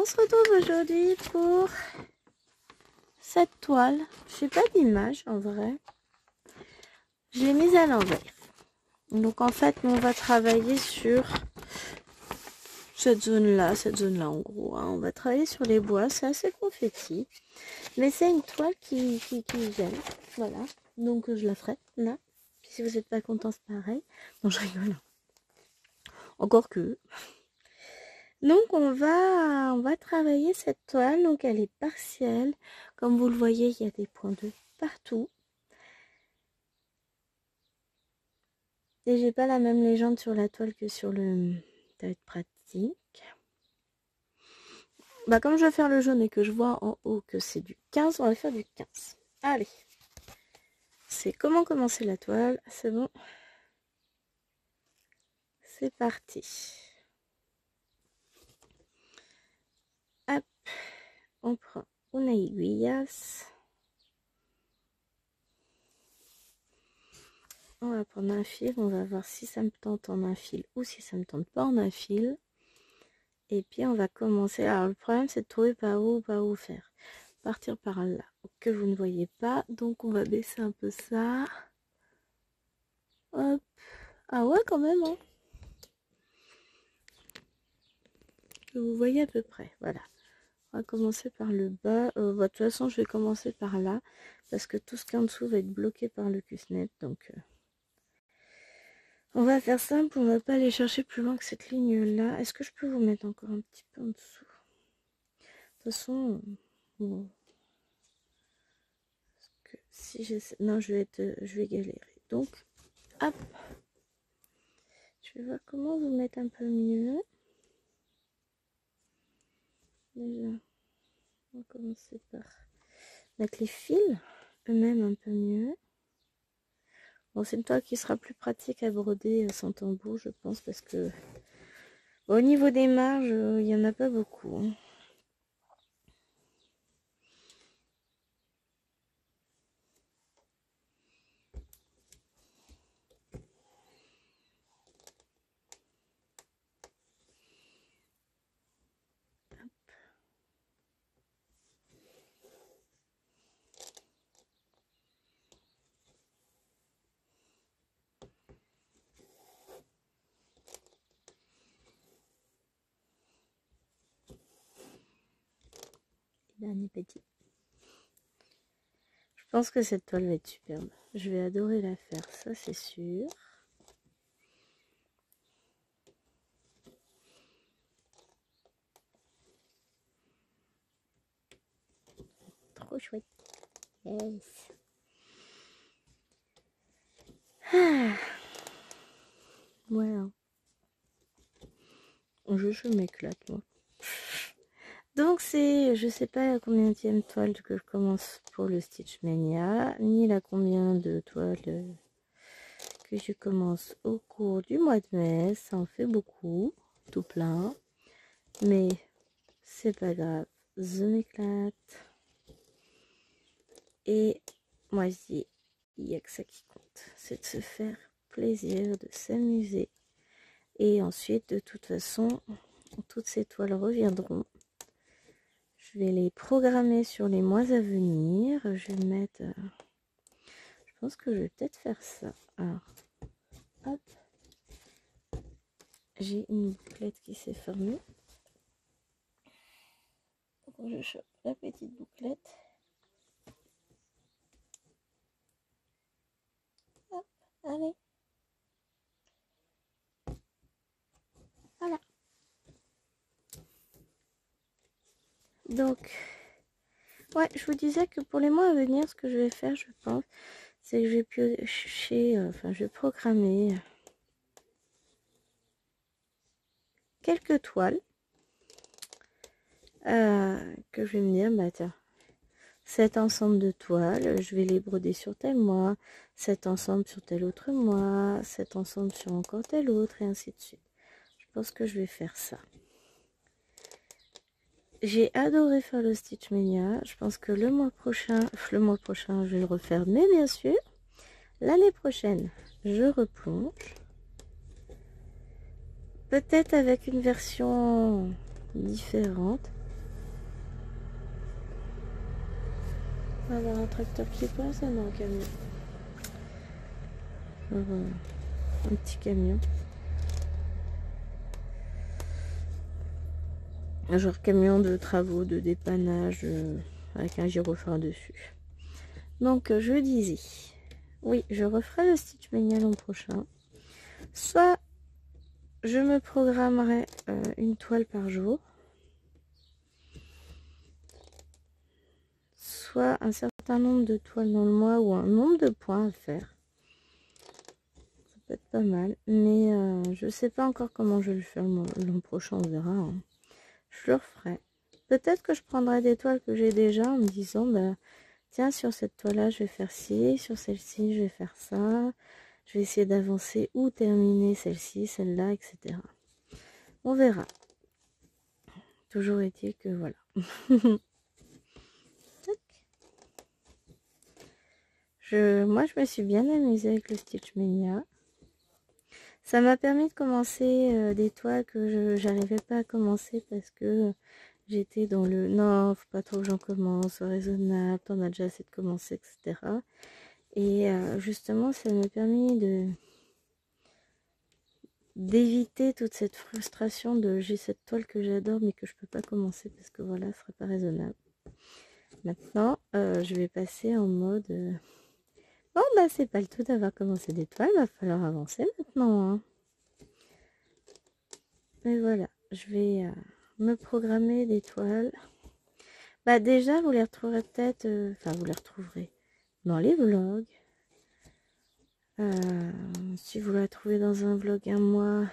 se retrouve aujourd'hui pour cette toile. Je n'ai pas d'image en vrai. Je l'ai mise à l'envers. Donc en fait, on va travailler sur cette zone-là en gros. Hein. On va travailler sur les bois, c'est assez confetti. Mais c'est une toile qui gêne. Voilà. Donc je la ferai là. Puis si vous n'êtes pas content, c'est pareil. Non, je rigole. Encore que. Donc on va travailler cette toile. Donc elle est partielle. Comme vous le voyez, il y a des points de partout. Et j'ai pas la même légende sur la toile que sur le tas de pratique. Bah comme je vais faire le jaune et que je vois en haut que c'est du 15, on va faire du 15. Allez. C'est comment commencer la toile. C'est bon. C'est parti. Hop. On prend une aiguillas. On va prendre un fil. On va voir si ça me tente en un fil ou si ça me tente pas en un fil. Et puis on va commencer. Alors le problème c'est de trouver par où faire. Partir par là que vous ne voyez pas, donc on va baisser un peu ça. Hop. Ah ouais quand même hein. Vous voyez à peu près, voilà. On va commencer par le bas. De toute façon je vais commencer par là parce que tout ce qui est en dessous va être bloqué par le Cusnet, donc on va faire simple, on va pas aller chercher plus loin que cette ligne là. Est-ce que je peux vous mettre encore un petit peu en dessous? De toute façon bon. Si j'essaie, non je vais galérer, donc hop, je vais voir comment vous mettre un peu mieux. Déjà on va commencer par mettre les fils eux-mêmes un peu mieux. Bon, c'est une toile qui sera plus pratique à broder sans tambour je pense, parce que bon, au niveau des marges il n'y en a pas beaucoup hein. Dernier petit. Je pense que cette toile va être superbe. Je vais adorer la faire, ça c'est sûr. Trop chouette. Yes. Ah. Voilà. Je m'éclate moi. Donc c'est, je sais pas la combienième toile que je commence pour le Stitch Mania, ni la combien de toiles que je commence au cours du mois de mai. Ça en fait beaucoup, tout plein, mais c'est pas grave, je m'éclate. Et moi je dis, il n'y a que ça qui compte, c'est de se faire plaisir, de s'amuser. Et ensuite, de toute façon, toutes ces toiles reviendront. Je vais les programmer sur les mois à venir. Je vais mettre... je pense que je vais peut-être faire ça. Alors, hop. J'ai une bouclette qui s'est fermée. Donc je chope la petite bouclette. Hop, allez. Voilà. Donc, ouais, je vous disais que pour les mois à venir, ce que je vais faire, je pense, c'est que je vais piocher, enfin, je vais programmer quelques toiles que je vais me dire, bah tiens, cet ensemble de toiles, je vais les broder sur tel mois, cet ensemble sur tel autre mois, cet ensemble sur encore tel autre, et ainsi de suite. Je pense que je vais faire ça. J'ai adoré faire le Stitch Mania. Je pense que le mois prochain, je vais le refaire. Mais bien sûr, l'année prochaine, je replonge. Peut-être avec une version différente. On va avoir un tracteur qui passe, ah non, un camion. Un petit camion. Genre camion de travaux, de dépannage, avec un gyrophare dessus. Donc je disais, oui, je referai le Stitch Mania l'an prochain. Soit je me programmerai une toile par jour, soit un certain nombre de toiles dans le mois ou un nombre de points à faire. Ça peut être pas mal, mais je sais pas encore comment je vais le faire l'an prochain, on verra. Hein. Je le referai. Peut-être que je prendrai des toiles que j'ai déjà en me disant, bah, tiens, sur cette toile-là, je vais faire ci, sur celle-ci, je vais faire ça. Je vais essayer d'avancer ou terminer celle-ci, celle-là, etc. On verra. Toujours est-il que voilà. Moi, je me suis bien amusée avec le Stitch Mania. Ça m'a permis de commencer des toiles que je n'arrivais pas à commencer parce que j'étais dans le non, faut pas trop que j'en commence, raisonnable, t'en as déjà assez de commencer, etc. Et justement, ça m'a permis d'éviter toute cette frustration de j'ai cette toile que j'adore mais que je peux pas commencer parce que voilà, ce serait pas raisonnable. Maintenant, je vais passer en mode bon bah c'est pas le tout d'avoir commencé des toiles, va falloir avancer maintenant. Hein. Mais voilà, je vais me programmer des toiles. Bah déjà, vous les retrouverez peut-être, enfin vous les retrouverez dans les vlogs. Si vous la trouvez dans un vlog un mois,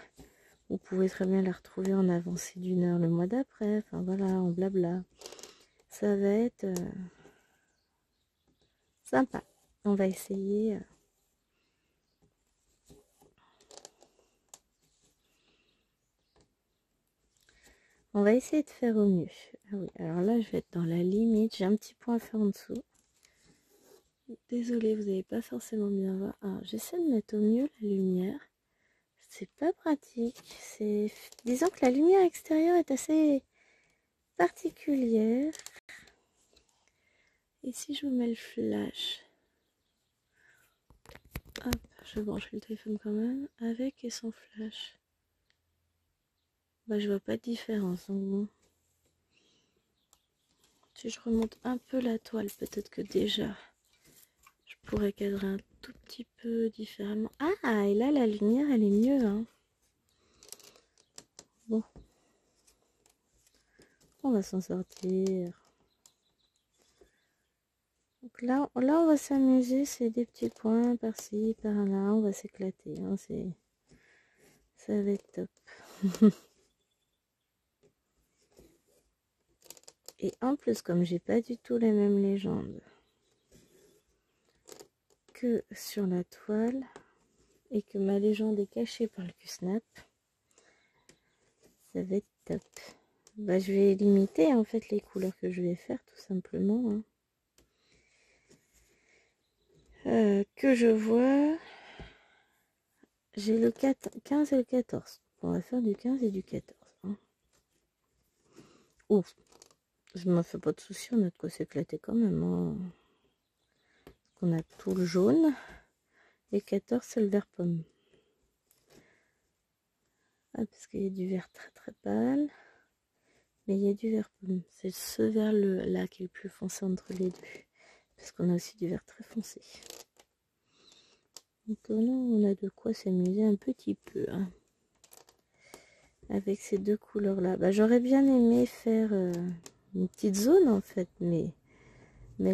vous pouvez très bien la retrouver en avancée d'une heure le mois d'après. Enfin voilà, en blabla. Ça va être sympa. On va essayer. On va essayer de faire au mieux. Ah oui, alors là, je vais être dans la limite. J'ai un petit point à faire en dessous. Désolée, vous n'allez pas forcément bien voir. Alors, j'essaie de mettre au mieux la lumière. C'est pas pratique. Disons que la lumière extérieure est assez particulière. Et si je vous mets le flash, hop, je vais brancher le téléphone quand même, avec et sans flash. Bah, je vois pas de différence. Donc bon. Si je remonte un peu la toile, peut-être que déjà, je pourrais cadrer un tout petit peu différemment. Ah, et là, la lumière, elle est mieux. Hein. Bon. On va s'en sortir. Donc là, on va s'amuser. C'est des petits points par-ci, par-là. On va s'éclater. Hein. Ça va être top. Et en plus, comme j'ai pas du tout les mêmes légendes que sur la toile, et que ma légende est cachée par le Q-Snap, ça va être top. Bah, je vais limiter en fait les couleurs que je vais faire tout simplement. Hein. Que je vois, j'ai le 15 et le 14. On va faire du 15 et du 14. Hein. Ouf, je me fais pas de soucis, on a de quoi s'éclater quand même. Hein. On a tout le jaune. Et 14, c'est le vert pomme. Ah, parce qu'il y a du vert très très pâle. Mais il y a du vert pomme. C'est ce vert là qui est le plus foncé entre les deux. Parce qu'on a aussi du vert très foncé. Donc là, on a de quoi s'amuser un petit peu. Hein. Avec ces deux couleurs là. Bah, j'aurais bien aimé faire une petite zone en fait. Mais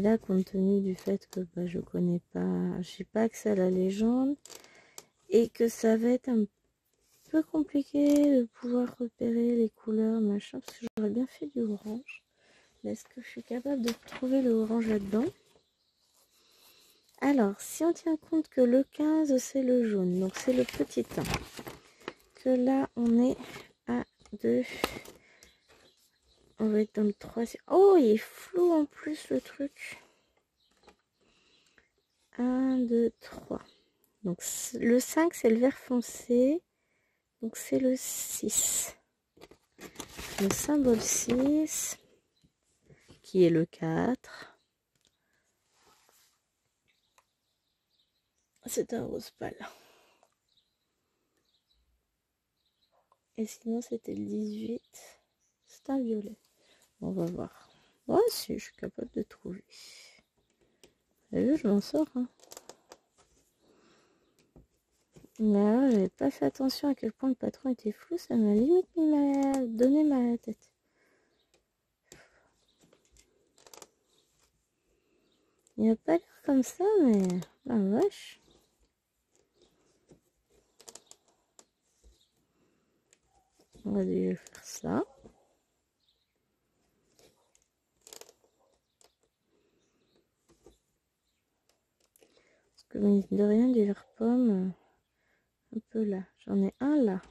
là, compte tenu du fait que bah, je connais pas, j'ai pas accès à la légende. Et que ça va être un peu compliqué de pouvoir repérer les couleurs, machin. Parce que j'aurais bien fait du orange. Mais est-ce que je suis capable de retrouver le orange là-dedans? Alors, si on tient compte que le 15, c'est le jaune. Donc, c'est le petit 1. Que là, on est à 2. On va être dans le 3. Oh, il est flou en plus, le truc. 1, 2, 3. Donc, le 5, c'est le vert foncé. Donc, c'est le 6. Le symbole 6, qui est le 4. C'est un rose pâle. Et sinon, c'était le 18. C'est un violet. On va voir. Ouais, si, je suis capable de trouver. Vous avez vu, je m'en sors. Hein. Mais alors, j'avais pas fait attention à quel point le patron était flou. Ça m'a limite donné mal à la tête. Il a pas l'air comme ça, mais... La vache. On va déjà faire ça. Parce que mine de rien, des verres pommes, un peu là. J'en ai un là.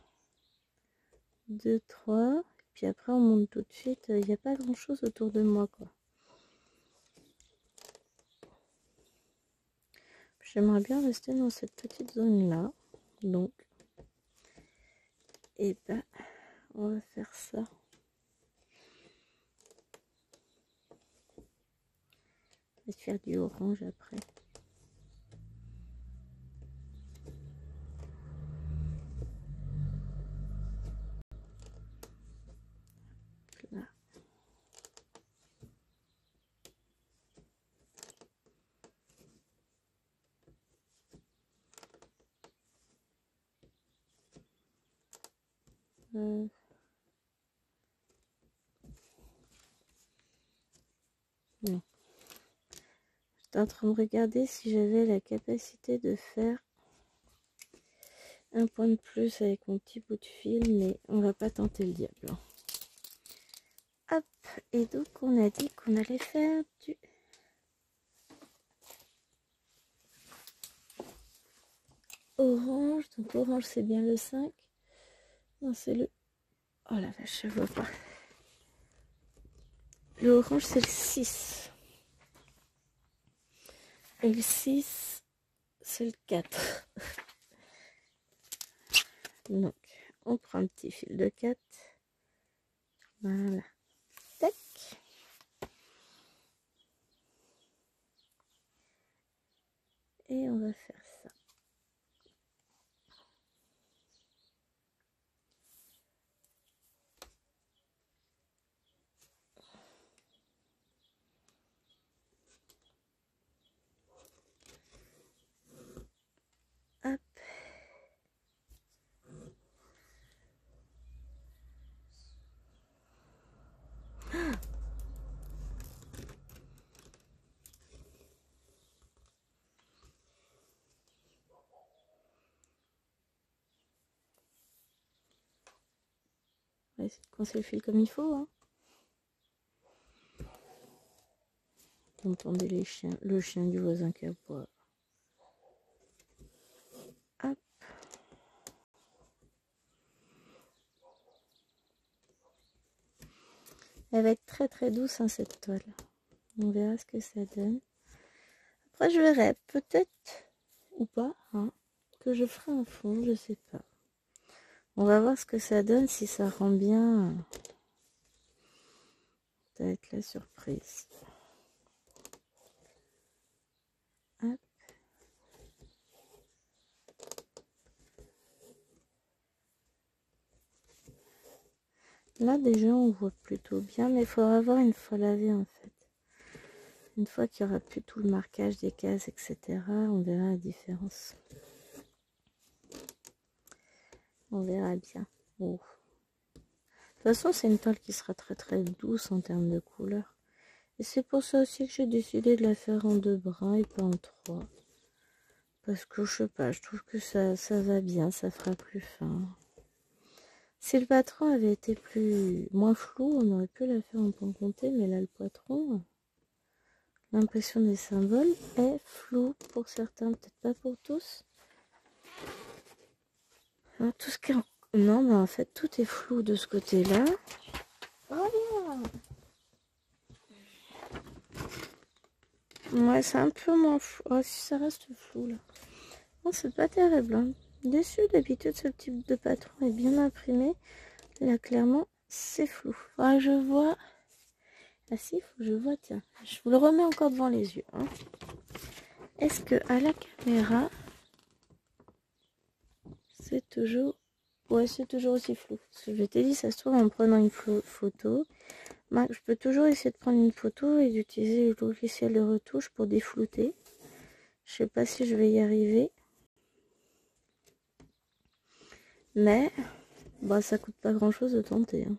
2, 3. Puis après, on monte tout de suite. Il n'y a pas grand chose autour de moi, quoi. J'aimerais bien rester dans cette petite zone là. Donc, et ben, on va faire ça. On va faire du orange après. Là. Non. J'étais en train de regarder si j'avais la capacité de faire un point de plus avec mon petit bout de fil, mais on va pas tenter le diable. Hop, et donc on a dit qu'on allait faire du orange. Donc orange c'est bien le 5. Non, c'est le... Oh la vache, je vois pas. Le orange c'est le 6. Et le 6 c'est le 4. Donc on prend un petit fil de 4. Voilà. Tac. Et on va faire ça. Hop. On va essayer de coincer le fil comme il faut. Hein. Vous entendez les chiens, le chien du voisin qui aboie. Hop. Elle va être très très douce hein, cette toile. On verra ce que ça donne. Après je verrai peut-être ou pas hein, que je ferai un fond, je sais pas. On va voir ce que ça donne, si ça rend bien. Ça va être la surprise. Hop. Là déjà on voit plutôt bien, mais il faudra voir une fois lavé en fait. Une fois qu'il n'y aura plus tout le marquage des cases, etc., on verra la différence. On verra bien. Oh. De toute façon, c'est une toile qui sera très très douce en termes de couleur. Et c'est pour ça aussi que j'ai décidé de la faire en 2 brins et pas en 3. Parce que je sais pas, je trouve que ça va bien, ça fera plus fin. Si le patron avait été moins flou, on aurait pu la faire en point compté, mais là le patron, l'impression des symboles est floue pour certains, peut-être pas pour tous. Alors, tout ce qui est... Non, mais en fait, tout est flou de ce côté-là. Voilà. Ouais, c'est un peu moins flou. Oh, si ça reste flou, là. Non, c'est pas terrible. Hein. Déçu, d'habitude, ce type de patron est bien imprimé. Là, clairement, c'est flou. Ah, je vois... Ah si, il faut que je vois, tiens. Je vous le remets encore devant les yeux. Hein. Est-ce que à la caméra, c'est toujours... Ouais, c'est toujours aussi flou. Parce que je t'ai dit, ça se trouve en prenant une photo. Je peux toujours essayer de prendre une photo et d'utiliser le logiciel de retouche pour déflouter. Je sais pas si je vais y arriver. Mais, bah, ça coûte pas grand chose de tenter. Hein.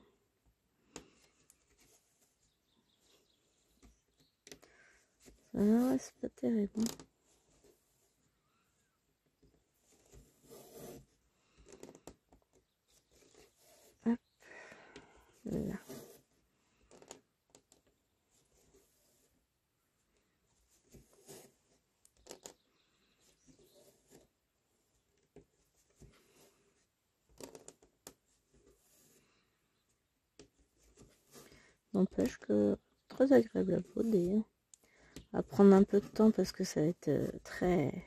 Ouais, c'est pas terrible. Hein. Hop. Là. N'empêche que très agréable à broder. Hein. À prendre un peu de temps parce que ça va être très...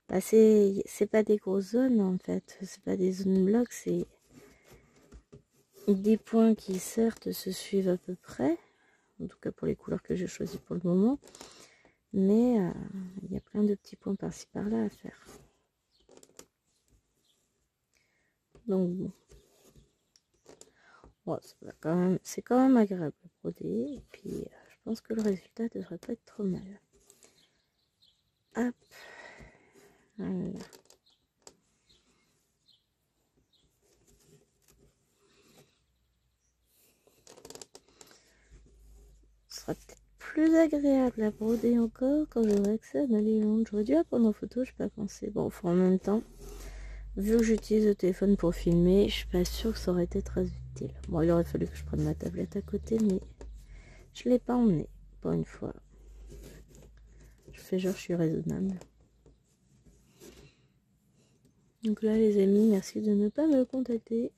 Bah, c'est pas des grosses zones en fait. C'est pas des zones blocs, c'est des points qui certes se suivent à peu près. En tout cas pour les couleurs que j'ai choisies pour le moment. Mais il y a plein de petits points par-ci par-là à faire. Donc bon. Ouais, c'est quand même agréable à broder. Et puis je pense que le résultat ne devrait pas être trop mal. Hop. Voilà. Ce sera peut-être plus agréable à broder encore quand j'aurai accès à ma légende. J'aurais dû la prendre en photo, je n'ai pas pensé. Bon, enfin, en même temps, vu que j'utilise le téléphone pour filmer, je suis pas sûre que ça aurait été très utile. Bon, il aurait fallu que je prenne ma tablette à côté, mais je l'ai pas emmenée, pour une fois. Je fais genre je suis raisonnable. Donc là, les amis, merci de ne pas me contacter.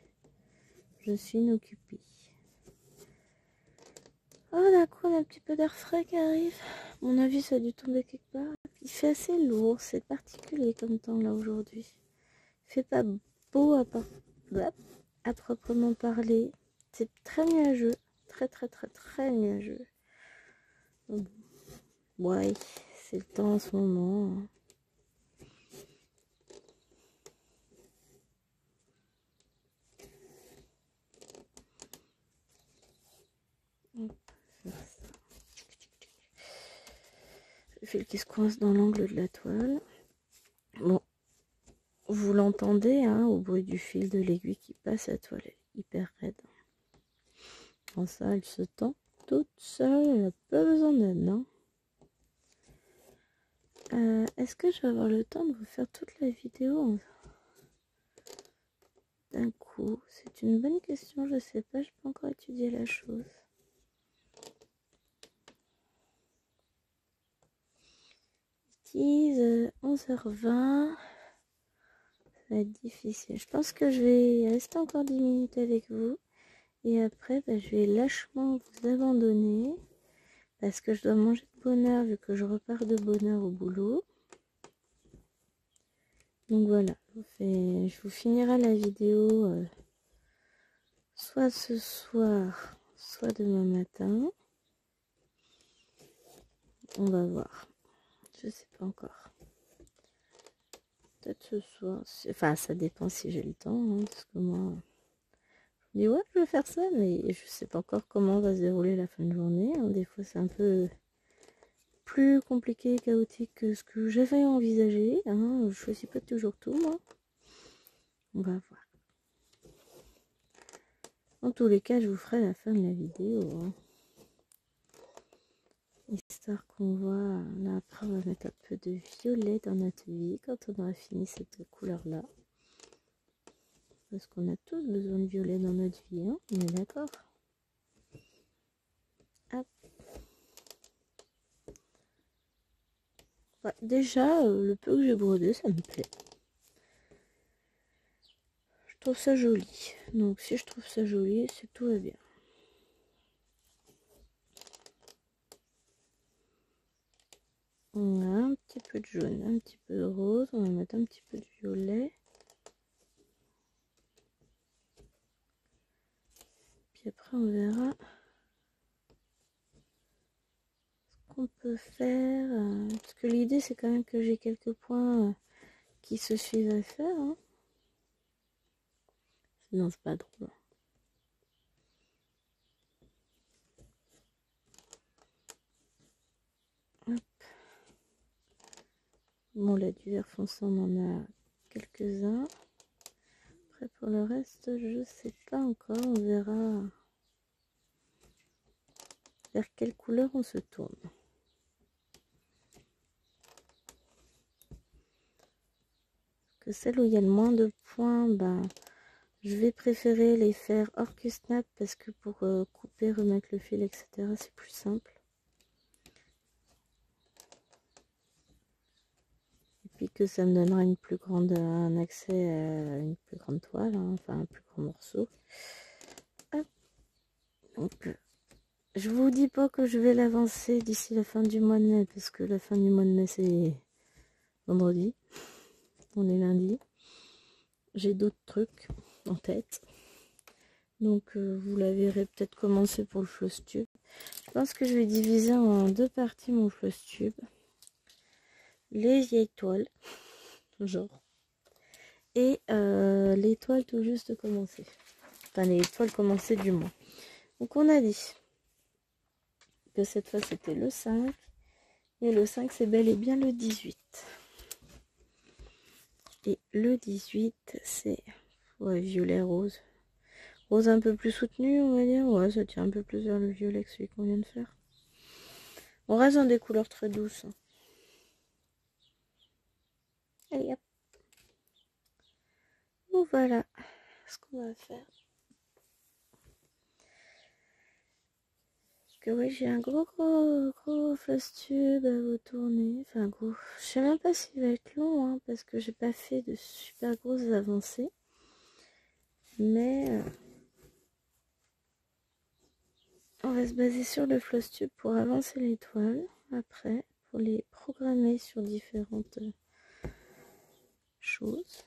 Je suis inoccupée. Oh, d'un coup, on a un petit peu d'air frais qui arrive. À mon avis, ça a dû tomber quelque part. Il fait assez lourd, c'est particulier comme temps là aujourd'hui. Il fait pas beau à proprement parler. C'est très nuageux. Très très très très nuageux. Ouais, c'est le temps en ce moment. Le fil qui se coince dans l'angle de la toile. Bon, vous l'entendez hein, au bruit du fil de l'aiguille qui passe, la toile est hyper raide. Bon, ça, elle se tend toute seule, elle n'a pas besoin d'aide, non? Est-ce que je vais avoir le temps de vous faire toute la vidéo d'un coup? C'est une bonne question, je sais pas, je peux encore étudier la chose. Ils disent 11h20. Ça va être difficile. Je pense que je vais rester encore 10 minutes avec vous. Et après, je vais lâchement vous abandonner. Parce que je dois manger de bonne heure vu que je repars de bonne heure au boulot. Donc voilà, je vous finirai la vidéo soit ce soir, soit demain matin. On va voir. Je sais pas encore. Peut-être ce soir. Enfin, ça dépend si j'ai le temps. Hein, parce que moi, je me dis ouais, je vais faire ça, mais je sais pas encore comment va se dérouler la fin de journée. Hein. Des fois, c'est un peu plus compliqué et chaotique que ce que j'avais envisagé. Hein. Je choisis pas toujours tout, moi. On va voir. En tous les cas, je vous ferai la fin de la vidéo. Hein. Histoire qu'on voit. Là, après, on va mettre un peu de violet dans notre vie quand on aura fini cette couleur-là. Parce qu'on a tous besoin de violet dans notre vie. Hein, on est d'accord? Hop. Ouais, déjà, le peu que j'ai brodé, ça me plaît. Je trouve ça joli. Donc, si je trouve ça joli, c'est que tout va bien. On a un petit peu de jaune, un petit peu de rose. On va mettre un petit peu de violet. Puis après, on verra ce qu'on peut faire. Parce que l'idée, c'est quand même que j'ai quelques points qui se suivent à faire. Hein. Non, c'est pas drôle. Hop. Bon, là, du vert foncé, on en a quelques-uns. Après, pour le reste, je sais pas encore. On verra vers quelle couleur on se tourne. Que celles où il y a le moins de points, ben, je vais préférer les faire hors que snap parce que pour couper, remettre le fil, etc., c'est plus simple. Et puis que ça me donnera une plus grande, un accès à une plus grande toile, hein, enfin un plus grand morceau. Hop. Donc, je vous dis pas que je vais l'avancer d'ici la fin du mois de mai parce que la fin du mois de mai c'est vendredi. On est lundi. J'ai d'autres trucs en tête. Donc vous la verrez peut-être commencer pour le floss tube. Je pense que je vais diviser en deux parties mon floss tube. Les vieilles toiles, genre. Et les toiles tout juste commencées. Enfin les toiles commencées du mois. Donc on a dit que cette fois c'était le 5. Et le 5 c'est bel et bien le 18. Et le 18 c'est ouais, violet rose. Rose un peu plus soutenu, on va dire. Ouais, ça tient un peu plus vers le violet que celui qu'on vient de faire. On reste dans des couleurs très douces. Allez hop. Donc voilà ce qu'on va faire. Parce que oui, j'ai un gros floss tube à vous tourner. Enfin gros. Je sais même pas s'il va être long, hein, parce que j'ai pas fait de super grosses avancées. Mais on va se baser sur le floss tube pour avancer les toiles. Après, pour les programmer sur différentes choses.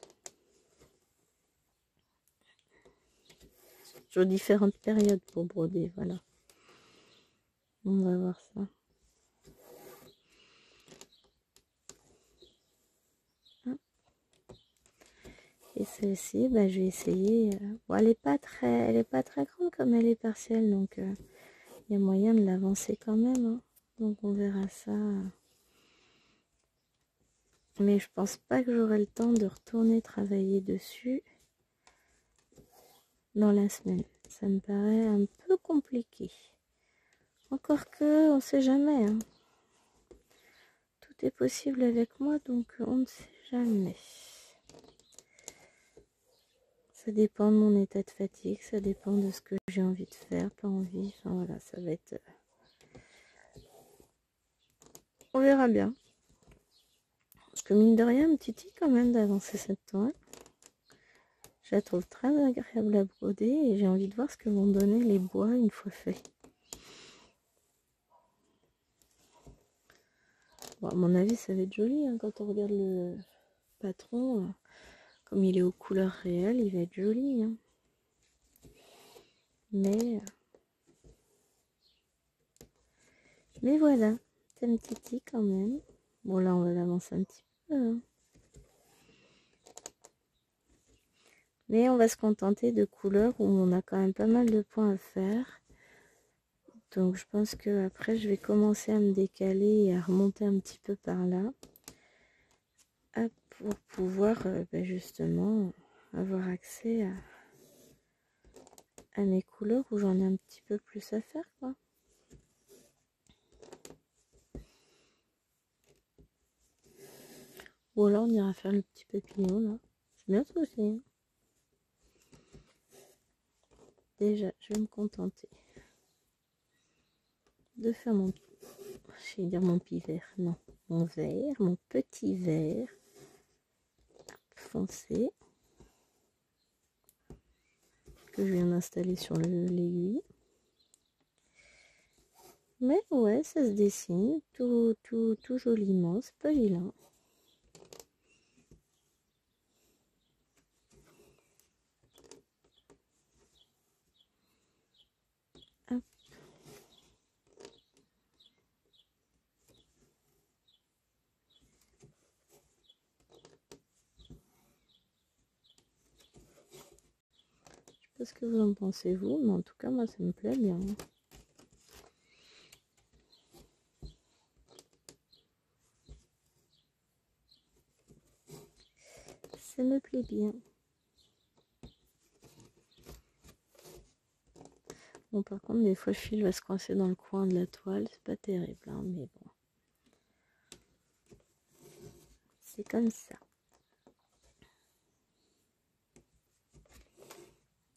Sur différentes périodes pour broder, voilà. On va voir ça. Et celle-ci, bah, je vais essayer. Bon, elle est pas très grande comme elle est partielle, donc il y a moyen de l'avancer quand même. Hein. Donc on verra ça. Mais je pense pas que j'aurai le temps de retourner travailler dessus dans la semaine. Ça me paraît un peu compliqué. Encore que, on sait jamais. Hein. Tout est possible avec moi, donc on ne sait jamais. Ça dépend de mon état de fatigue, ça dépend de ce que j'ai envie de faire, pas envie. Enfin voilà, ça va être... On verra bien. Parce que mine de rien, me titille quand même d'avancer cette toile. Je la trouve très agréable à broder et j'ai envie de voir ce que vont donner les bois une fois faits. Bon, à mon avis, ça va être joli hein, quand on regarde le patron. Comme il est aux couleurs réelles, il va être joli. Hein. Mais voilà, ça me titille quand même. Bon, là, on va l'avancer un petit peu. Hein. Mais on va se contenter de couleurs où on a quand même pas mal de points à faire. Donc je pense que après je vais commencer à me décaler et à remonter un petit peu par là. Pour pouvoir justement avoir accès à mes couleurs où j'en ai un petit peu plus à faire quoi. Ou alors on ira faire le petit papillon là. C'est bien ça aussi. Hein. Déjà, je vais me contenter de faire mon, je vais dire mon pivert, non, mon vert, mon petit vert foncé que je viens d'installer sur l'aiguille. Mais ouais, ça se dessine tout joliment, c'est pas vilain. Hop. pas ce que vous en pensez vous, mais en tout cas moi ça me plaît bien. Ça me plaît bien. Bon, par contre, des fois, le fil va se coincer dans le coin de la toile. C'est pas terrible, hein, mais bon. C'est comme ça.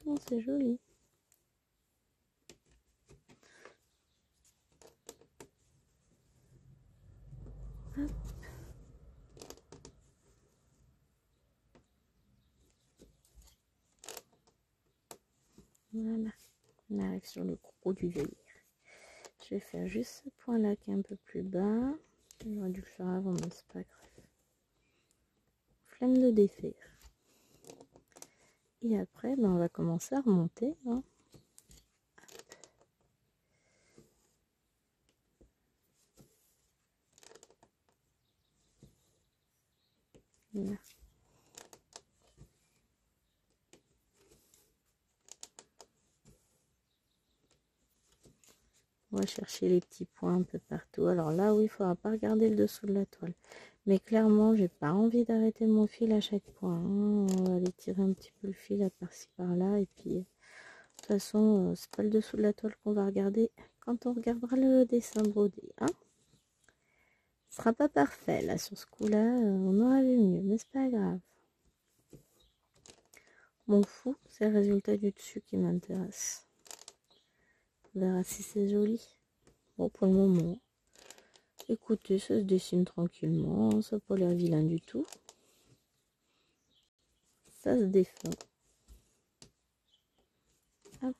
Oh, c'est joli. Hop. Voilà. On arrive sur le gros du délire. Je vais faire juste ce point là qui est un peu plus bas. J'aurais dû le faire avant, mais c'est pas grave. Flemme de défaire. Et après, ben, on va commencer à remonter. Hein. Voilà. On va chercher les petits points un peu partout. Alors là, oui, il ne faudra pas regarder le dessous de la toile. Mais clairement, j'ai pas envie d'arrêter mon fil à chaque point. Hein. On va aller tirer un petit peu le fil à par-ci par-là. Et puis, de toute façon, c'est pas le dessous de la toile qu'on va regarder quand on regardera le dessin brodé. Hein. Ce sera pas parfait là sur ce coup-là. On aura vu mieux, mais c'est pas grave. M'en fous, c'est le résultat du dessus qui m'intéresse. On verra si c'est joli. Bon, pour le moment. Écoutez, ça se dessine tranquillement, ça n'a pas l'air vilain du tout. Ça se défend. Hop.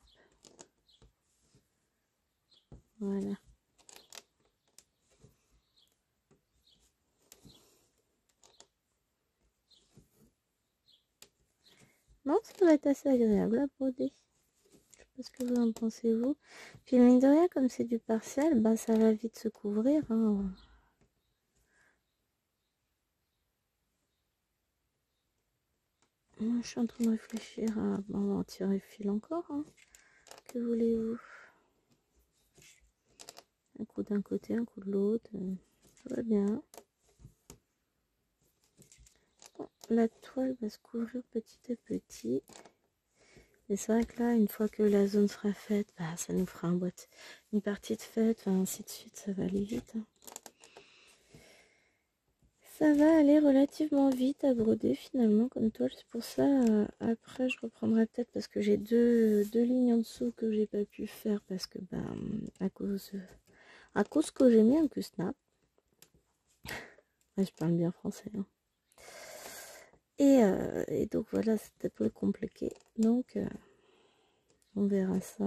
Voilà. Non, ça va être assez agréable à broder. Je sais pas ce que vous en pensez vous. Puis mine de rien, comme c'est du partiel, bah ça va vite se couvrir. Hein. Moi, je suis en train de réfléchir à en tirer le fil encore. Hein. Que voulez-vous? Un coup d'un côté, un coup de l'autre. Ça va bien. Bon, la toile va se couvrir petit à petit. Et c'est vrai que là, une fois que la zone sera faite, bah, ça nous fera une partie de fête, ainsi de suite, ça va aller vite. Hein. Ça va aller relativement vite à broder finalement comme toile. C'est pour ça, après je reprendrai peut-être parce que j'ai deux lignes en dessous que j'ai pas pu faire parce que à cause que j'ai mis un Q-snap. Ouais, je parle bien français. Hein. Et donc voilà, c'était un peu compliqué. Donc on verra ça.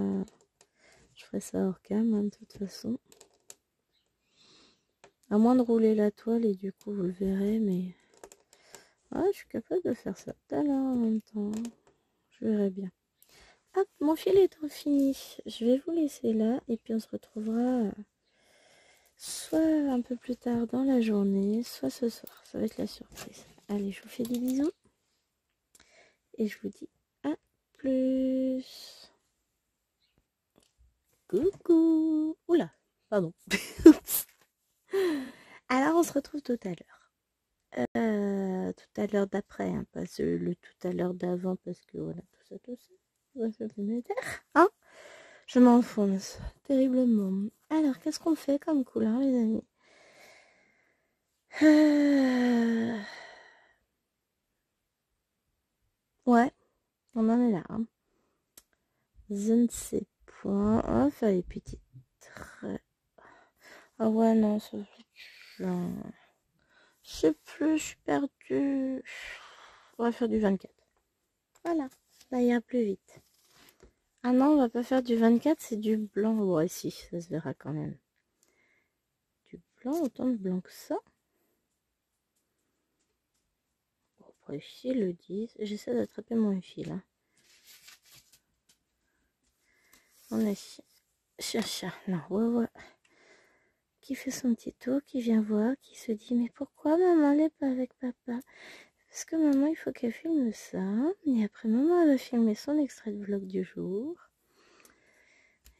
Je ferai ça hors cam hein, de toute façon. À moins de rouler la toile et du coup vous le verrez, mais je suis capable de faire ça tout à l'heure en même temps. Je verrai bien. Hop, mon fil est fini. Je vais vous laisser là et puis on se retrouvera soit un peu plus tard dans la journée, soit ce soir. Ça va être la surprise. Allez, je vous fais des bisous et je vous dis à plus. Coucou. Oula, pardon. Alors on se retrouve tout à l'heure. Tout à l'heure d'après, hein, pas le tout à l'heure d'avant parce que voilà, tout ça. Hein, je m'enfonce terriblement. Alors, qu'est-ce qu'on fait comme couleur, les amis? Ouais, on en est là. Hein. Je ne sais point. On va faire les petits traits. Ah ouais, non, ça fait... Je sais plus, je suis perdue. On va faire du 24. Voilà, ça ira plus vite. Ah non, on va pas faire du 24, c'est du blanc. Ouais, si, ça se verra quand même. Du blanc, autant de blanc que ça. Bon, après, ici, le 10. J'essaie d'attraper mon fil. Hein. On est cherche. Non, ouais. Qui fait son petit tour, qui vient voir, qui se dit mais pourquoi maman n'est pas avec papa? Parce que maman, il faut qu'elle filme ça. Et après, maman, elle va filmer son extrait de vlog du jour.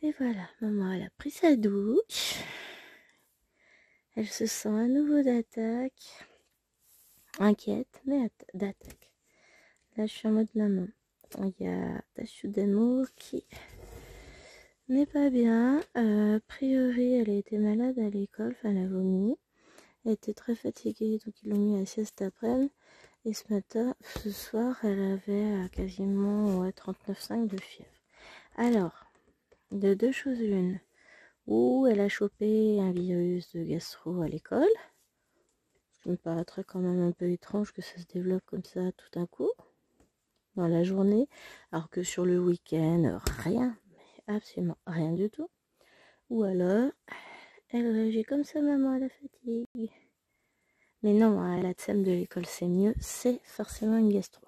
Et voilà, maman, elle a pris sa douche. Elle se sent à nouveau d'attaque. Inquiète, mais d'attaque. Là, je suis en mode maman. Il y a Tachou d'amour qui n'est pas bien. A priori, elle a été malade à l'école. Enfin, elle a vomi. Elle était très fatiguée, donc ils l'ont mis à la sieste après-midi. Et ce soir, elle avait quasiment 39,5 de fièvre. Alors, de deux choses l'une. Ou elle a chopé un virus de gastro à l'école. Ce qui me paraîtrait quand même un peu étrange que ça se développe comme ça tout d'un coup, dans la journée. Alors que sur le week-end, rien. Mais absolument rien du tout. Ou alors, elle réagit comme ça, maman, à la fatigue. Mais non, à la thème de l'école, c'est mieux. C'est forcément une gastro.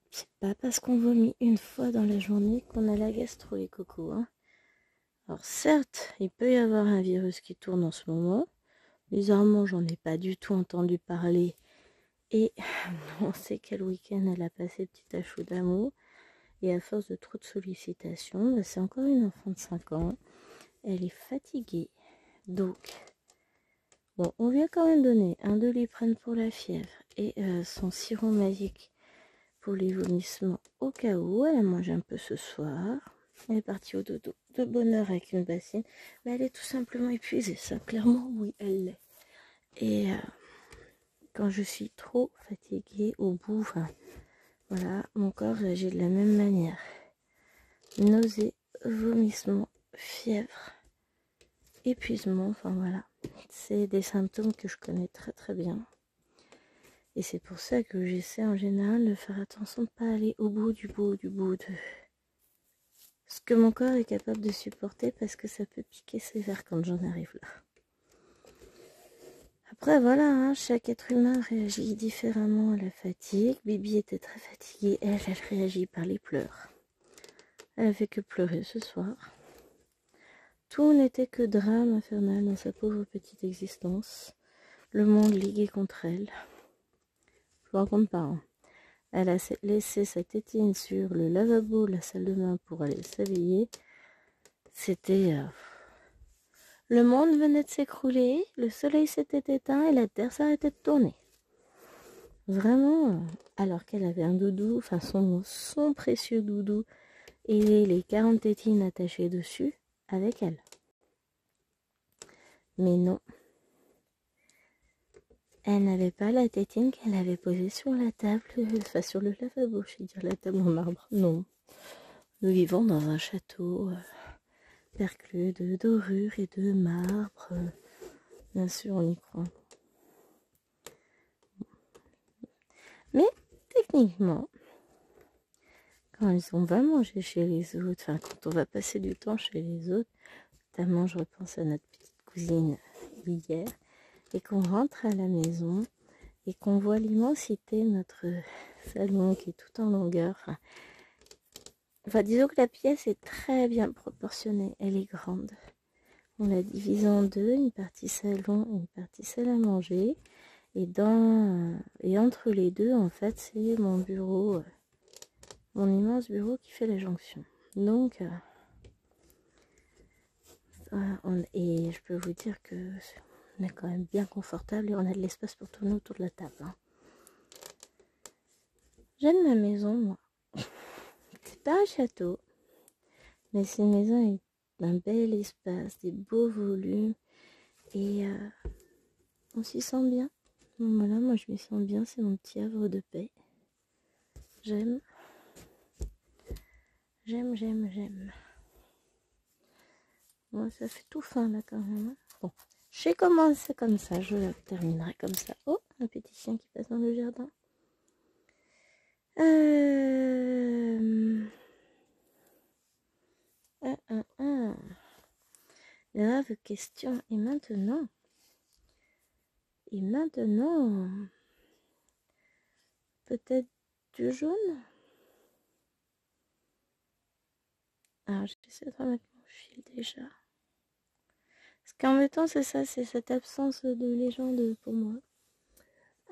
C'est pas parce qu'on vomit une fois dans la journée qu'on a la gastro, les cocos. Hein. Alors certes, il peut y avoir un virus qui tourne en ce moment. Bizarrement, j'en ai pas du tout entendu parler. Et on sait quel week-end elle a passé petit Tachou d'amour. Et à force de trop de sollicitations, c'est encore une enfant de 5 ans. Elle est fatiguée. Donc, bon, on lui a quand même donné un Doliprane pour la fièvre et son sirop magique pour les vomissements au cas où. Elle a mangé un peu ce soir. Elle est partie au dodo de bonne heure avec une bassine. Mais elle est tout simplement épuisée. Ça, clairement, oui, elle l'est. Et quand je suis trop fatiguée au bout, enfin, voilà, mon corps réagit de la même manière. Nausées, vomissements, fièvre, épuisement, enfin voilà. C'est des symptômes que je connais très très bien. Et c'est pour ça que j'essaie en général de faire attention de ne pas aller au bout de ce que mon corps est capable de supporter parce que ça peut piquer sévère quand j'en arrive là. Après voilà, hein, chaque être humain réagit différemment à la fatigue. Bibi était très fatiguée, elle réagit par les pleurs. Elle a fait que pleurer ce soir. Tout n'était que drame infernal dans sa pauvre petite existence. Le monde ligué contre elle. Je vous raconte pas. Hein. Elle a laissé sa tétine sur le lavabo, la salle de bain pour aller s'habiller. C'était... Le monde venait de s'écrouler, le soleil s'était éteint et la terre s'arrêtait de tourner. Vraiment, alors qu'elle avait un doudou, enfin son précieux doudou et les 40 tétines attachées dessus avec elle. Mais non. Elle n'avait pas la tétine qu'elle avait posée sur la table, enfin sur le lavabo, je vais dire la table en marbre. Non. Nous vivons dans un château perclus de dorures et de marbre. Bien sûr, on y croit. Mais techniquement, quand on va manger chez les autres, enfin quand on va passer du temps chez les autres, notamment je repense à notre petite cousine hier, et qu'on rentre à la maison et qu'on voit l'immensité de notre salon qui est tout en longueur. Enfin, disons que la pièce est très bien proportionnée, elle est grande. On l'a divisée en deux, une partie salon et une partie salle à manger. Et entre les deux, en fait, c'est mon bureau, mon immense bureau qui fait la jonction. Donc, et je peux vous dire que on est quand même bien confortable et on a de l'espace pour tourner autour de la table. Hein. J'aime ma maison, moi. C'est pas un château, mais c'est une maison avec un bel espace, des beaux volumes et on s'y sent bien. Donc voilà, moi je m'y sens bien, c'est mon petit havre de paix. J'aime. Bon, ça fait tout fin là quand même. Hein. Bon, j'ai commencé comme ça, je la terminerai comme ça. Oh, un petit chien qui passe dans le jardin. Grave question. Et maintenant, peut-être du jaune. Alors, j'essaie de remettre mon fil déjà. Parce qu'en même temps, c'est ça, c'est cette absence de légende pour moi.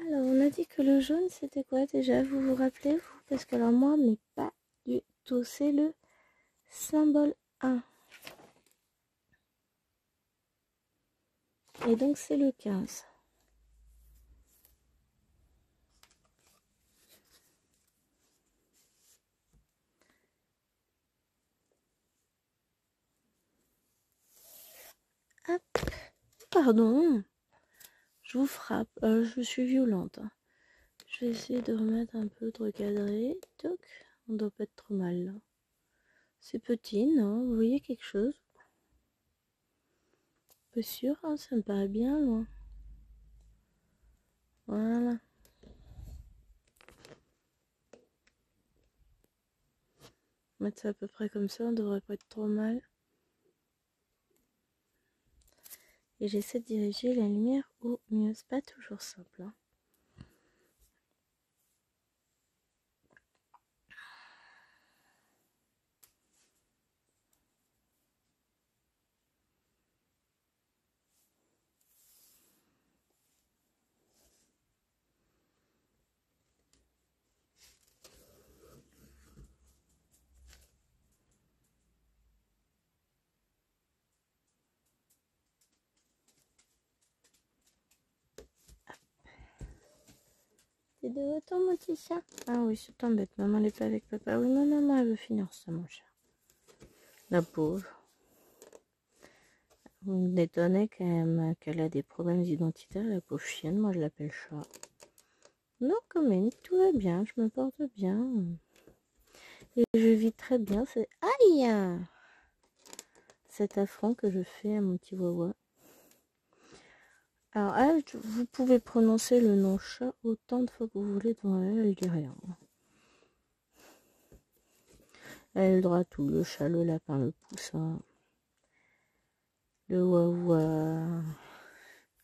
Alors, on a dit que le jaune, c'était quoi déjà? Vous vous rappelez, vous? Parce que alors moi, mais pas du tout. C'est le symbole 1. Et donc, c'est le 15. Hop. Pardon. Je vous frappe. Je suis violente. Je vais essayer de remettre un peu, de recadrer. Toc. On doit pas être trop mal, là. C'est petit, non? Vous voyez quelque chose? Pas sûr, hein, ça me paraît bien loin. Voilà. Mettre ça à peu près comme ça, on devrait pas être trop mal. Et j'essaie de diriger la lumière au mieux. C'est pas toujours simple, hein. T'es de retour, mon petit chat? Ah oui, c'est t'embête. Maman n'est pas avec papa. Oui, ma maman, elle veut finir ça, mon chat. La pauvre. Vous m'étonnez qu'elle a des problèmes identitaires, la pauvre chienne. Moi, je l'appelle chat. Non, quand même, tout va bien. Je me porte bien. Et je vis très bien. C'est... Aïe! Cet affront que je fais à mon petit wawa. Alors, elle, vous pouvez prononcer le nom chat autant de fois que vous voulez devant elle, elle dit rien. Elle a le droit à tout, le chat, le lapin, le poussin, le wawa,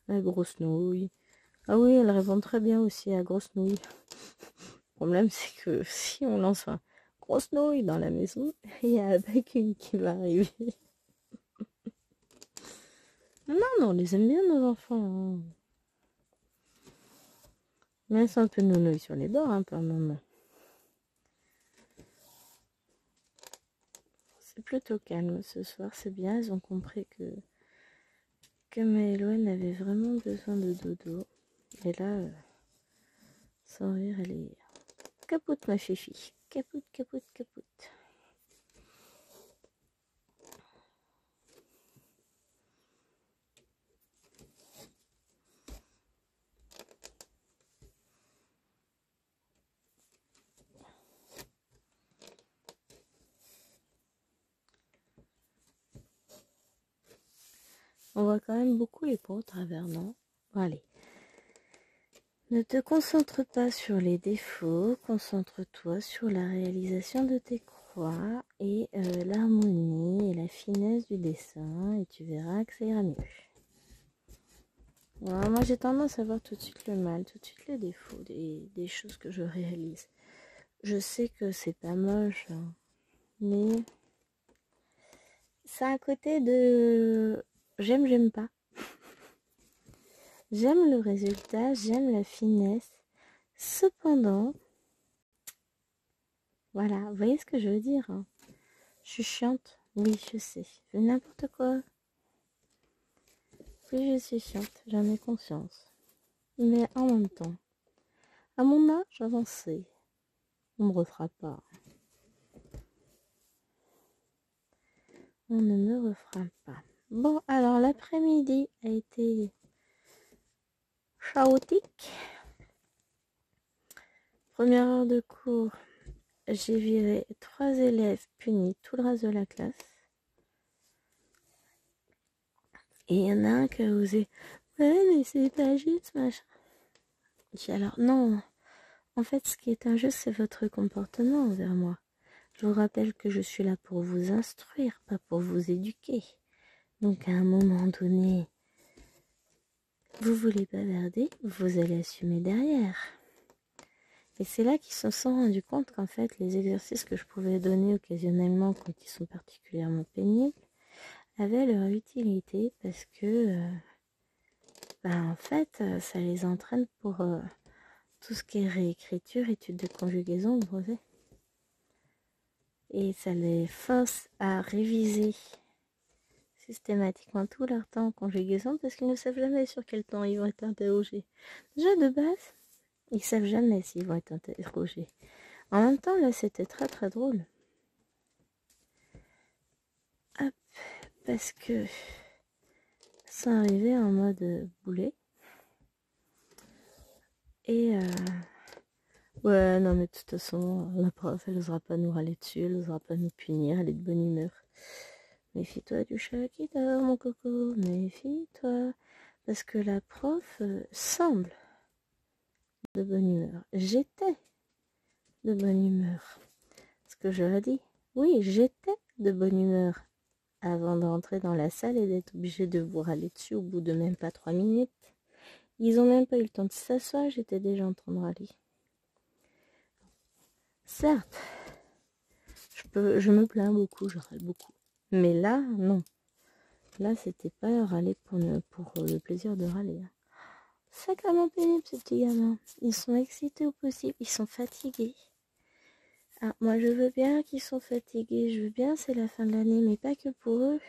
la grosse nouille. Ah oui, elle répond très bien aussi à grosse nouille. Le problème, c'est que si on lance un grosse nouille dans la maison, il y a un bacune qui va arriver. Non, non, on les aime bien, nos enfants. Hein. Mais c'est un peu nounouille sur les bords, hein, par moment. C'est plutôt calme ce soir, c'est bien, ils ont compris que Maëloine avait vraiment besoin de dodo. Et là, sans rire, elle est capote, ma chichi. Capote, capote, capote. On voit quand même beaucoup les pots au travers, non? Bon, allez. Ne te concentre pas sur les défauts, concentre-toi sur la réalisation de tes croix et l'harmonie et la finesse du dessin et tu verras que ça ira mieux. Ouais, moi j'ai tendance à voir tout de suite le mal, tout de suite les défauts des choses que je réalise. Je sais que c'est pas moche, hein, mais ça a un côté de j'aime, j'aime pas. J'aime le résultat, j'aime la finesse. Cependant, voilà, vous voyez ce que je veux dire, hein. Je suis chiante, oui, je sais. Je fais n'importe quoi. Oui, je suis chiante, j'en ai conscience. Mais en même temps, à mon âge avancé, on ne me refera pas. On ne me refera pas. Bon, alors l'après-midi a été chaotique. Première heure de cours, j'ai viré 3 élèves punis tout le reste de la classe. Et il y en a un qui a osé. Ouais, mais c'est pas juste, machin. Je dis alors, non. En fait, ce qui est injuste, c'est votre comportement envers moi. Je vous rappelle que je suis là pour vous instruire, pas pour vous éduquer. Donc, à un moment donné, vous voulez bavarder, vous allez assumer derrière. Et c'est là qu'ils se sont rendus compte qu'en fait, les exercices que je pouvais donner occasionnellement quand ils sont particulièrement pénibles avaient leur utilité parce que, en fait, ça les entraîne pour tout ce qui est réécriture, études de conjugaison, brevet. Et ça les force à réviser systématiquement tout leur temps en conjugaison parce qu'ils ne savent jamais sur quel temps ils vont être interrogés. Déjà de base, ils savent jamais s'ils vont être interrogés. En même temps, là, c'était très très drôle. Hop, parce que sont arrivés en mode boulet. Et ouais, non mais de toute façon, la prof, elle n'osera pas nous râler dessus, elle n'osera pas nous punir, elle est de bonne humeur. Méfie-toi du chat qui dort, mon coco, méfie-toi. Parce que la prof semble de bonne humeur. J'étais de bonne humeur. Ce que je leur dis, oui, j'étais de bonne humeur avant d'entrer dans la salle et d'être obligée de vous râler dessus au bout de même pas 3 minutes. Ils ont même pas eu le temps de s'asseoir, j'étais déjà en train de râler. Certes, je me plains beaucoup, je râle beaucoup. Mais là, non. Là, c'était pas râler pour le plaisir de râler. Sacrément pénible, ces petits gamins. Ils sont excités au possible, ils sont fatigués. Ah, moi, je veux bien qu'ils sont fatigués, je veux bien, c'est la fin de l'année, mais pas que pour eux.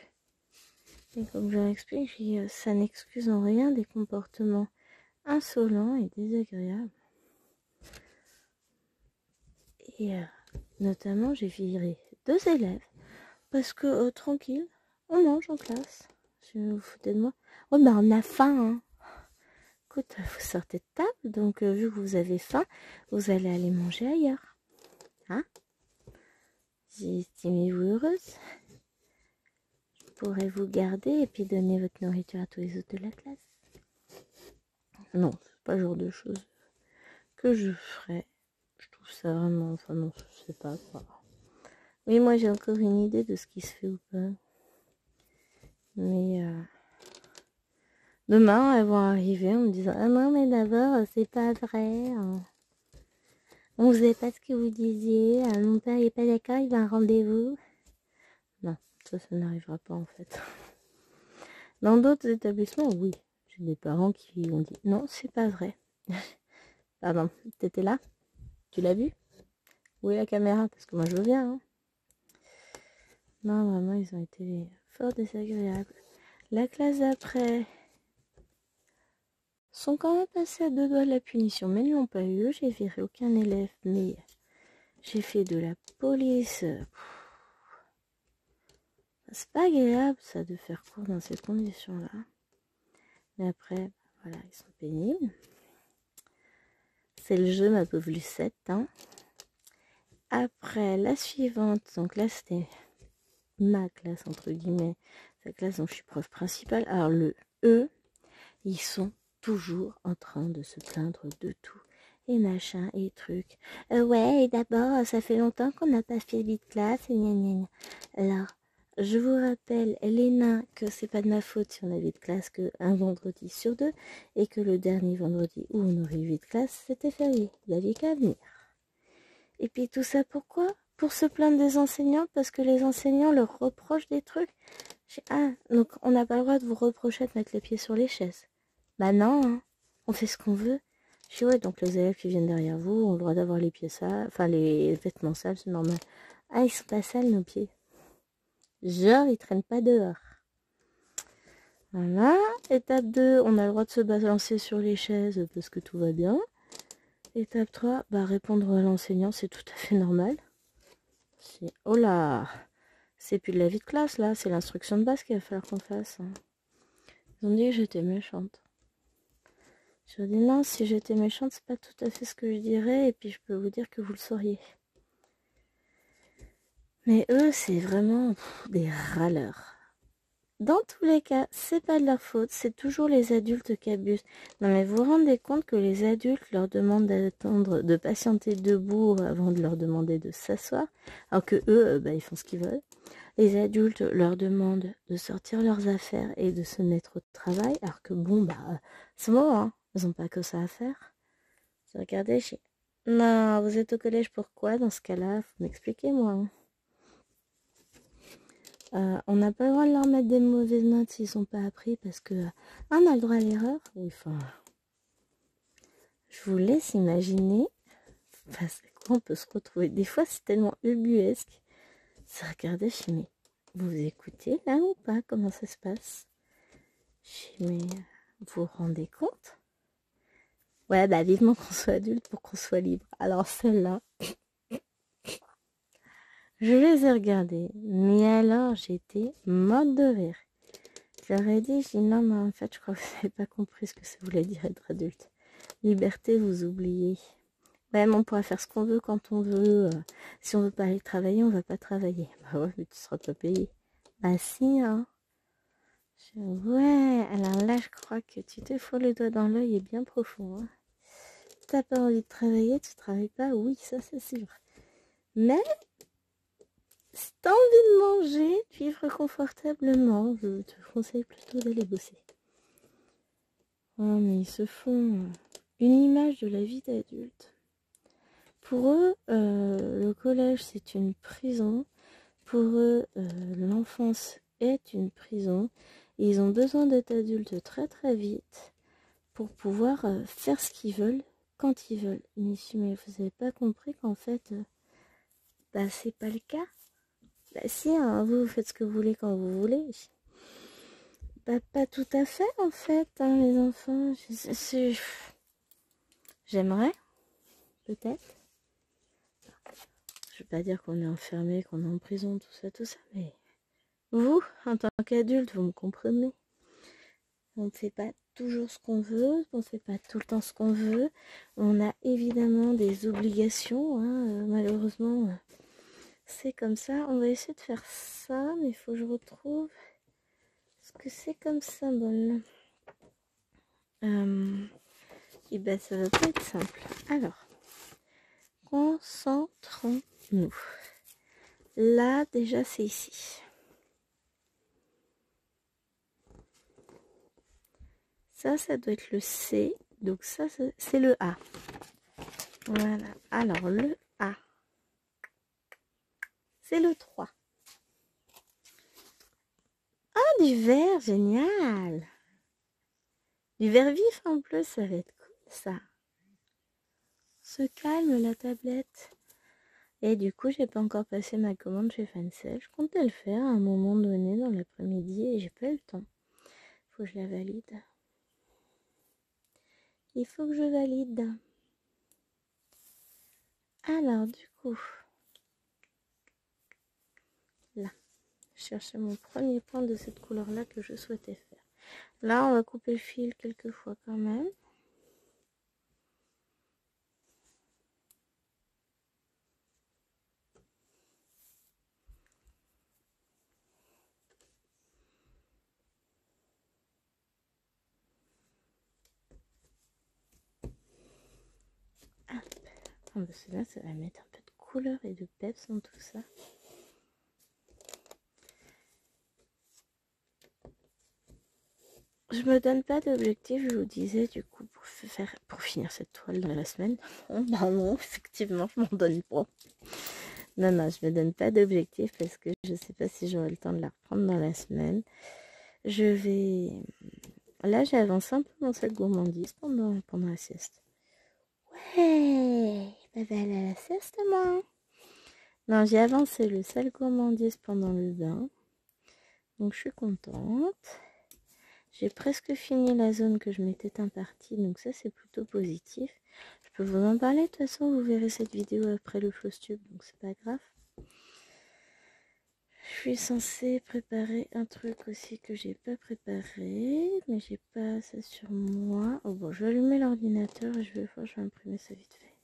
Et comme je leur explique, ça n'excuse en rien des comportements insolents et désagréables. Et notamment, j'ai viré 2 élèves parce que, tranquille, on mange en classe. Si vous vous foutez de moi. Oh, ben on a faim, hein. Écoute, vous sortez de table, donc vu que vous avez faim, vous allez aller manger ailleurs. Hein? Estimez-vous heureuse? Je pourrais vous garder et puis donner votre nourriture à tous les autres de la classe. Non, c'est pas le genre de choses que je ferais. Je trouve ça vraiment... Enfin non, je sais pas quoi. Oui, moi j'ai encore une idée de ce qui se fait ou pas. Mais demain, elles vont arriver en me disant « Ah non, mais d'abord, c'est pas vrai. On faisait pas ce que vous disiez. Mon père n'est pas d'accord, il va à un rendez-vous. » Non, ça n'arrivera pas en fait. Dans d'autres établissements, oui. J'ai des parents qui ont dit « Non, c'est pas vrai. » Pardon, t'étais là? Tu l'as vu? Où est la caméra? Parce que moi je veux bien. Hein. Non, vraiment, ils ont été fort désagréables. La classe d'après sont quand même passés à 2 doigts de la punition, mais ils n'ont pas eu. J'ai viré aucun élève, mais j'ai fait de la police. C'est pas agréable, ça, de faire cours dans ces conditions-là. Mais après, voilà, ils sont pénibles. C'est le jeu, ma pauvre Lucette. Hein. Après, la suivante, donc là, c'était ma classe, entre guillemets. Sa classe dont je suis prof principale. Alors, le E, ils sont toujours en train de se plaindre de tout. Et machin, et trucs. Ouais, et d'abord, ça fait longtemps qu'on n'a pas fait vite classe, et gna gna gna. Alors, je vous rappelle, les nains, que c'est pas de ma faute si on avait de classe qu'un vendredi sur 2, et que le dernier vendredi où on aurait eu de classe, c'était férié. Vous n'aviez qu'à venir. Et puis tout ça pourquoi? Pour se plaindre des enseignants, parce que les enseignants leur reprochent des trucs. Ah, donc on n'a pas le droit de vous reprocher de mettre les pieds sur les chaises. Bah non, hein. On fait ce qu'on veut. Je dis ouais, donc les élèves qui viennent derrière vous ont le droit d'avoir les pieds sales, enfin les vêtements sales, c'est normal. Ah, ils sont pas sales nos pieds. Genre, ils traînent pas dehors. Voilà. Étape 2, on a le droit de se balancer sur les chaises parce que tout va bien. Étape 3, bah répondre à l'enseignant, c'est tout à fait normal. Oh là, c'est plus de la vie de classe là, c'est l'instruction de base qu'il va falloir qu'on fasse. Hein. Ils ont dit que j'étais méchante. Je dis non, si j'étais méchante, c'est pas tout à fait ce que je dirais, et puis je peux vous dire que vous le sauriez. Mais eux, c'est vraiment des râleurs. Dans tous les cas, c'est pas de leur faute, c'est toujours les adultes qui abusent. Non mais vous vous rendez compte que les adultes leur demandent d'attendre, de patienter debout avant de leur demander de s'asseoir, alors que eux, ils font ce qu'ils veulent. Les adultes leur demandent de sortir leurs affaires et de se mettre au travail, alors que bon, c'est bon, hein, ils n'ont pas que ça à faire. Regardez, non, vous êtes au collège, pourquoi dans ce cas-là? Faut m'expliquer, moi. Hein. On n'a pas le droit de leur mettre des mauvaises notes s'ils sont pas appris parce que on a le droit à l'erreur. Oui, enfin, je vous laisse imaginer face à quoi on peut se retrouver. Des fois, c'est tellement ubuesque. C'est regarder, je dis, mais vous écoutez là ou pas? Comment ça se passe? Je dis, mais vous vous rendez compte? Ouais, bah vivement qu'on soit adulte pour qu'on soit libre. Alors celle-là, je les ai regardées. Mais alors, j'étais morte de rire. J'aurais dit, je dis, non, mais en fait, je crois que vous n'avez pas compris ce que ça voulait dire être adulte. Liberté, vous oubliez. Même on pourra faire ce qu'on veut quand on veut. Si on veut pas aller travailler, on va pas travailler. Bah ouais, mais tu seras pas payé. Bah si, hein. Ouais, alors là, je crois que tu te fous le doigt dans l'œil et bien profond. Hein. T'as pas envie de travailler, tu travailles pas, oui, ça c'est sûr. Mais, si t'as envie de manger, de vivre confortablement, je te conseille plutôt d'aller bosser. Oh, mais ils se font une image de la vie d'adulte. Pour eux, le collège, c'est une prison. Pour eux, l'enfance est une prison. Et ils ont besoin d'être adultes très très vite pour pouvoir faire ce qu'ils veulent quand ils veulent. Mais vous n'avez pas compris qu'en fait, bah, c'est pas le cas. Bah si, hein, vous faites ce que vous voulez quand vous voulez. Bah pas tout à fait en fait, hein, les enfants. J'aimerais, peut-être. Je veux pas dire qu'on est enfermé, qu'on est en prison, tout ça, mais vous, en tant qu'adulte, vous me comprenez. On ne fait pas toujours ce qu'on veut, on ne fait pas tout le temps ce qu'on veut. On a évidemment des obligations, hein, malheureusement, c'est comme ça. On va essayer de faire ça, mais il faut que je retrouve ce que c'est comme symbole. Et ben ça va pas être simple. Alors, concentrons-nous. Là, déjà, c'est ici. Ça doit être le C. Donc ça, c'est le A. Voilà. Alors, le A. C'est le 3. Ah, du vert, génial. Du vert vif en plus, ça va être cool, ça. Se calme la tablette. Et du coup, j'ai pas encore passé ma commande chez Fancel. Je comptais le faire à un moment donné dans l'après-midi et j'ai pas eu le temps. Faut que je la valide. Il faut que je valide. Alors, du coup, là, je cherchais mon premier point de cette couleur-là que je souhaitais faire. Là, on va couper le fil quelques fois quand même. Hop. Parce que là, ça va mettre un peu de couleur et de peps dans tout ça. Je me donne pas d'objectif, je vous disais, du coup, pour finir cette toile dans la semaine. Bah non, effectivement, je m'en donne pas. Non, je me donne pas d'objectif parce que je sais pas si j'aurai le temps de la reprendre dans la semaine. Je vais... Là, j'ai avancé un peu mon sac gourmandise pendant la sieste. Ouais, bah aller à la sieste, moi. Non, j'ai avancé le sac gourmandise pendant le bain. Donc, je suis contente. J'ai presque fini la zone que je m'étais impartie, donc ça c'est plutôt positif. Je peux vous en parler, de toute façon vous verrez cette vidéo après le floss tube, donc c'est pas grave. Je suis censée préparer un truc aussi que j'ai pas préparé, mais j'ai pas ça sur moi. Oh bon, je vais allumer l'ordinateur et je vais imprimer ça vite fait.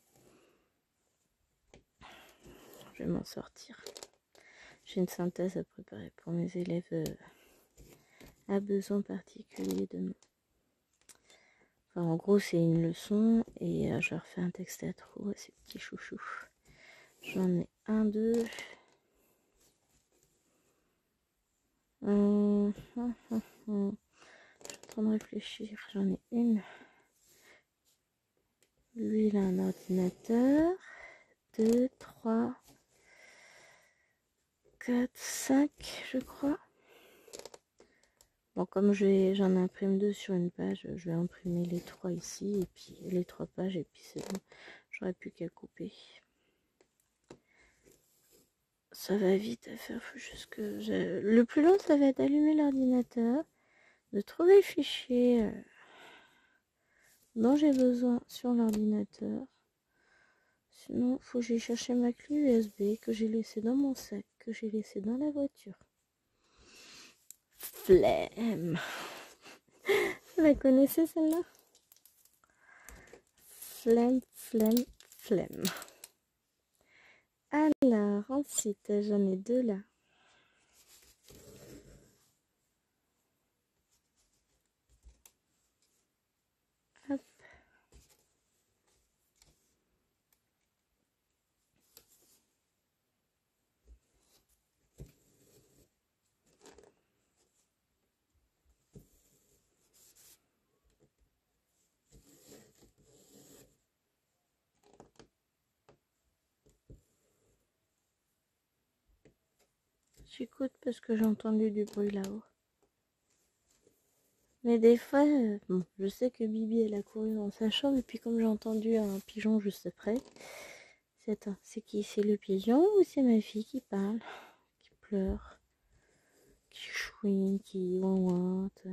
Je vais m'en sortir. J'ai une synthèse à préparer pour mes élèves à besoins particuliers demain. Enfin, en gros, c'est une leçon et je leur fais un texte à trop à ces petits chouchous. J'en ai un, deux. Je suis en train de réfléchir. J'en ai une. Lui, il a un ordinateur. 2, 3, 4, 5, je crois. Bon, comme j'en imprime 2 sur une page, je vais imprimer les 3 ici, et puis les 3 pages, et puis c'est bon. J'aurais plus qu'à couper. Ça va vite à faire, faut juste que le plus long, ça va être d'allumer l'ordinateur, de trouver le fichier dont j'ai besoin sur l'ordinateur. Sinon, faut que j'aille chercher ma clé USB que j'ai laissée dans mon sac, que j'ai laissée dans la voiture. Flemme. Vous la connaissez celle-là? Flemme, flemme, flemme. Alors, ensuite, j'en ai 2 là. Hop. J'écoute parce que j'ai entendu du bruit là-haut. Mais des fois, bon, je sais que Bibi elle a couru dans sa chambre et puis comme j'ai entendu un pigeon juste après, c'est qui? C'est le pigeon ou c'est ma fille qui parle, qui pleure, qui chouine, qui ouin-ouinte? Vous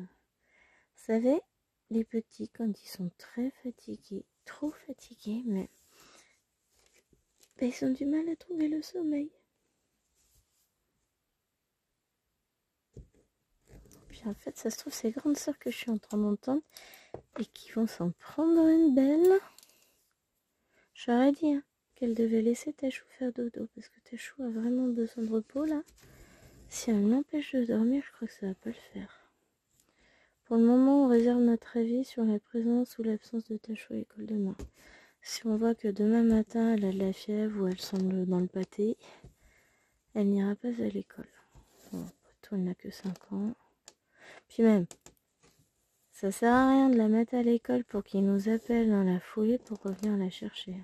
savez, les petits quand ils sont très fatigués, trop fatigués même, ils ont du mal à trouver le sommeil. Puis en fait, ça se trouve, c'est grande sœur que je suis en train d'entendre et qui vont s'en prendre une belle. J'aurais dit hein, qu'elle devait laisser Tachou faire dodo parce que Tachou a vraiment besoin de repos là. Si elle m'empêche de dormir, je crois que ça va pas le faire. Pour le moment, on réserve notre avis sur la présence ou l'absence de Tachou à l'école demain. Si on voit que demain matin, elle a de la fièvre ou elle semble dans le pâté, elle n'ira pas à l'école. Bon, après elle n'a que 5 ans. Puis même, ça sert à rien de la mettre à l'école pour qu'il nous appelle dans la foulée pour revenir la chercher.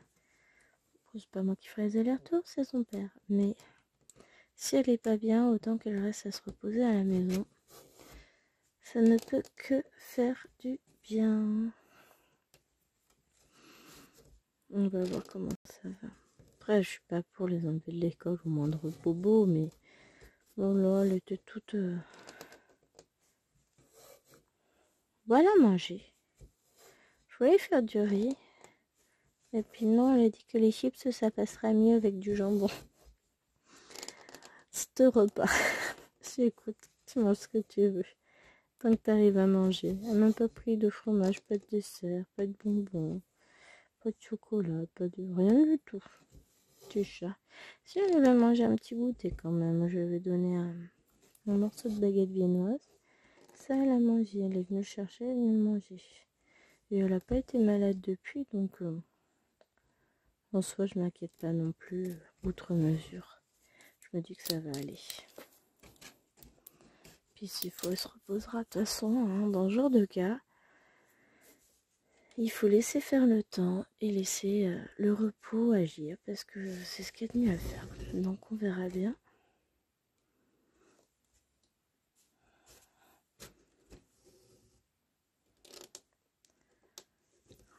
C'est pas moi qui ferai les allers-retours, c'est son père. Mais si elle est pas bien, autant qu'elle reste à se reposer à la maison. Ça ne peut que faire du bien. On va voir comment ça va. Après, je suis pas pour les enlever de l'école au moindre bobo, mais bon là, elle était toute... Voilà, manger. Je voulais faire du riz. Et puis non, elle a dit que les chips, ça passerait mieux avec du jambon. C'est repas. Écoute, tu manges ce que tu veux. Tant que tu arrives à manger. Elle n'a même pas pris de fromage, pas de dessert, pas de bonbons, pas de chocolat, pas de rien du tout. Du chat. Si elle avait mangé un petit goûter quand même, je vais donner un morceau de baguette viennoise. Ça, elle a mangé. Elle est venue chercher, elle vient de manger. Et elle n'a pas été malade depuis, donc en soi, je m'inquiète pas non plus, outre mesure. Je me dis que ça va aller. Puis s'il faut, elle se reposera de toute façon, hein, dans ce genre de cas. Il faut laisser faire le temps et laisser le repos agir parce que c'est ce qu'il y a de mieux à faire. Donc on verra bien.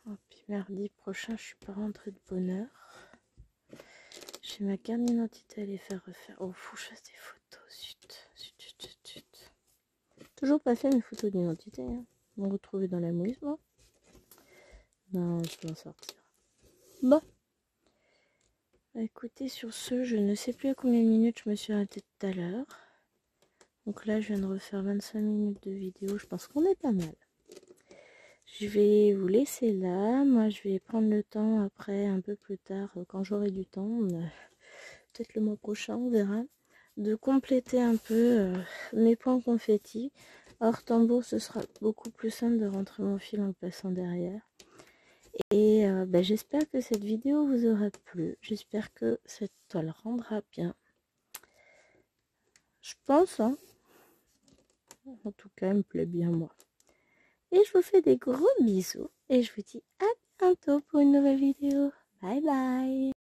Oh, puis mardi prochain, je suis pas rentrée de bonne heure. J'ai ma carte d'identité à les faire refaire. Oh, faut que je fasse des photos. Zut. Toujours pas fait mes photos d'identité. Hein. M'ont retrouvé dans la mouise, moi. Non, je peux en sortir. Bon. Écoutez, sur ce, je ne sais plus à combien de minutes je me suis arrêtée tout à l'heure. Donc là, je viens de refaire 25 minutes de vidéo. Je pense qu'on est pas mal. Je vais vous laisser là. Moi, je vais prendre le temps après, un peu plus tard, quand j'aurai du temps. Peut-être le mois prochain, on verra. De compléter un peu mes points confettis. Hors tambour, ce sera beaucoup plus simple de rentrer mon fil en le passant derrière. Et j'espère que cette vidéo vous aura plu. J'espère que cette toile rendra bien. Je pense, hein. En tout cas, elle me plaît bien, moi. Et je vous fais des gros bisous. Et je vous dis à bientôt pour une nouvelle vidéo. Bye bye.